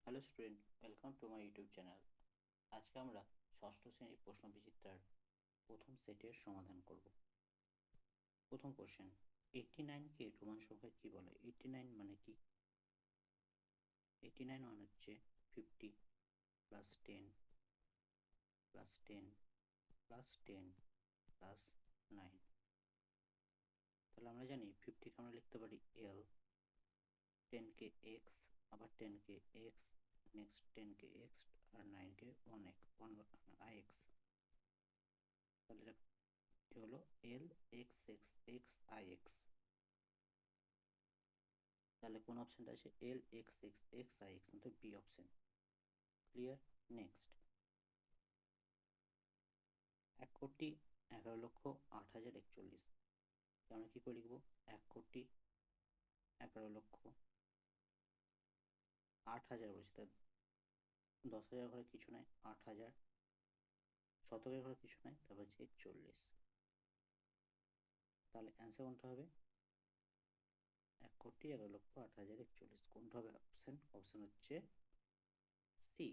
Hello student, welcome to my YouTube channel. আজকে আমরা ষষ্ঠ শ্রেণীর প্রশ্নবিচিত্রার প্রথম সেটের সমাধান করব। প্রথম কোশ্চেন, 89কে রোমান সংখ্যায় কি বলে? 89 মানে কি? 89 মানে হচ্ছে 50 প্লাস 10 প্লাস 10 প্লাস 10 প্লাস 9। তাহলে আমরা জানি 50কে আমরা লিখতে পারি এল, 10কে এক্স, আবার 10কে এক্স, নেক্সট 10কে এক্স, আর 9কে 1 আই এক্স। তাহলে এটা হলো L X X X I X. তাহলে কোন অপশনটা আছে? L X X X I X, মানে বি অপশন। ক্লিয়ার? নেক্সট, 1,11,08,041। আমরা কি করে লিখবো? 1,11,08,000 বলেছি, তা 10,000 ঘরে কিছু নাই, 8,000 শতকের ঘরে কিছু নাই, তারপর হচ্ছে 40। তাহলে অ্যান্সার কোনটা হবে? 1,11,08,041। কোনটা হবে অপশন? অপশন হচ্ছে সি।